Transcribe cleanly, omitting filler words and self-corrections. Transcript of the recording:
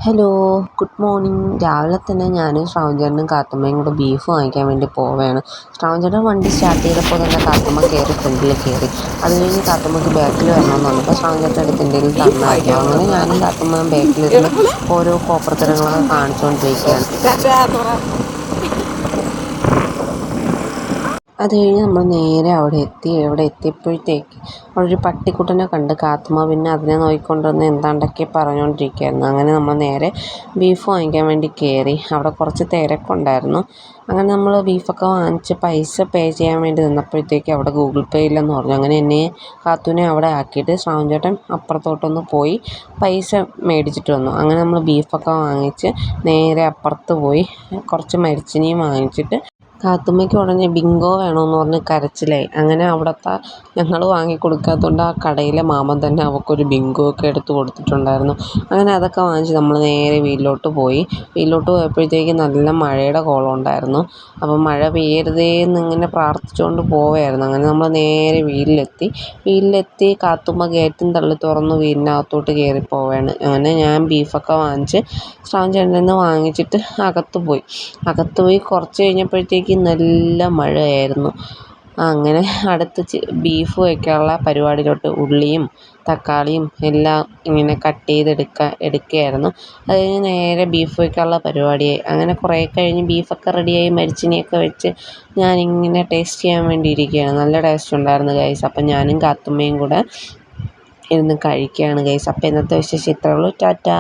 Hello, good morning. രാവിലെ തന്നെ ഞാനും ശ്രാവൺചേട്ടനും കാത്തുമ്മയും കൂടെ ബീഫ് വാങ്ങിക്കാൻ വേണ്ടി പോവുകയാണ്. ശ്രാവൺചേട്ടൻ വണ്ടി സ്റ്റാർട്ട് ചെയ്തപ്പോൾ തന്നെ കാത്തുമ്മ കയറി ഫ്രണ്ടിൽ കയറി. അത് കഴിഞ്ഞ് കാത്തുമ്മയ്ക്ക് ബാക്കിൽ വരണമെന്ന് പറഞ്ഞപ്പോൾ ശ്രാവൺചേട്ടൻ എടുത്ത് എന്തെങ്കിലും തന്നായിരുന്നു. അങ്ങനെ ഞാനും കാത്തുമ്മയും ബാക്കിലിരുന്ന് ഓരോ കോപ്രത്തരങ്ങളൊക്കെ കാണിച്ചുകൊണ്ടിരിക്കുകയാണ്. അത് കഴിഞ്ഞ് നമ്മൾ നേരെ അവിടെ എത്തിയപ്പോഴത്തേക്ക് അവിടെ ഒരു പട്ടിക്കുട്ടനെ കണ്ട് കാത്തുമ്മ പിന്നെ അതിനെ നോക്കിക്കൊണ്ടുവന്ന് എന്താണ്ടൊക്കെ പറഞ്ഞുകൊണ്ടിരിക്കുകയായിരുന്നു. അങ്ങനെ നമ്മൾ നേരെ ബീഫ് വാങ്ങിക്കാൻ വേണ്ടി കയറി. അവിടെ കുറച്ച് തിരക്കുണ്ടായിരുന്നു. അങ്ങനെ നമ്മൾ ബീഫൊക്കെ വാങ്ങിച്ച് പൈസ പേ ചെയ്യാൻ വേണ്ടി നിന്നപ്പോഴത്തേക്ക് അവിടെ ഗൂഗിൾ പേ ഇല്ലെന്ന് പറഞ്ഞു. അങ്ങനെ എന്നെ കാത്തുവിനെ അവിടെ ആക്കിയിട്ട് ശ്രാവൺചേട്ടൻ അപ്പുറത്തോട്ടൊന്ന് പോയി പൈസ മേടിച്ചിട്ട് വന്നു. അങ്ങനെ നമ്മൾ ബീഫൊക്കെ വാങ്ങിച്ച് നേരെ അപ്പുറത്ത് പോയി കുറച്ച് മരിച്ചിനിയും വാങ്ങിച്ചിട്ട് കാത്തുമ്മയ്ക്ക് ഉടനെ ബിങ്കോ വേണമെന്ന് പറഞ്ഞ് കരച്ചിലായി. അങ്ങനെ അവിടുത്തെ ഞങ്ങൾ വാങ്ങിക്കൊടുക്കാത്തതുകൊണ്ട് ആ കടയിലെ മാമൻ തന്നെ അവൾക്കൊരു ബിങ്കോ ഒക്കെ എടുത്ത് കൊടുത്തിട്ടുണ്ടായിരുന്നു. അങ്ങനെ അതൊക്കെ വാങ്ങിച്ച് നമ്മൾ നേരെ വീട്ടിലോട്ട് പോയി. വീട്ടിലോട്ട് പോയപ്പോഴത്തേക്ക് നല്ല മഴയുടെ കോളുണ്ടായിരുന്നു. അപ്പം മഴ പെയ്യരുതേ എന്നിങ്ങനെ പ്രാർത്ഥിച്ചുകൊണ്ട് പോവുകയായിരുന്നു. അങ്ങനെ നമ്മൾ നേരെ വീട്ടിലെത്തി കാത്തുമ്മ ഗേറ്റും തള്ളി തുറന്ന് വീടിനകത്തോട്ട് കയറി പോവുകയാണ്. അങ്ങനെ ഞാൻ ബീഫൊക്കെ വാങ്ങിച്ച് ശ്രാവൺചേട്ടനിൽ നിന്ന് വാങ്ങിച്ചിട്ട് അകത്ത് പോയി കുറച്ച് കഴിഞ്ഞപ്പോഴത്തേക്ക് നല്ല മഴയായിരുന്നു. അങ്ങനെ അടുത്ത് ബീഫ് വയ്ക്കാനുള്ള പരിപാടിയിലോട്ട് ഉള്ളിയും തക്കാളിയും എല്ലാം ഇങ്ങനെ കട്ട് എടുക്കുകയായിരുന്നു. അത് കഴിഞ്ഞ് നേരെ ബീഫ് വയ്ക്കാനുള്ള പരിപാടിയായി. അങ്ങനെ കുറേ കഴിഞ്ഞ് ബീഫൊക്കെ റെഡിയായി മരിച്ചിനിയൊക്കെ വെച്ച് ഞാനിങ്ങനെ ടേസ്റ്റ് ചെയ്യാൻ വേണ്ടി ഇരിക്കുകയാണ്. നല്ല ടേസ്റ്റ് ഉണ്ടായിരുന്നു ഗൈസ്. അപ്പം ഞാനും കാത്തുമ്മയും കൂടെ ഇരുന്ന് കഴിക്കുകയാണ് ഗൈസ്. അപ്പോൾ ഇന്നത്തെ വിശേഷം ഇത്രയേ ഉള്ളൂ. ടാറ്റാ.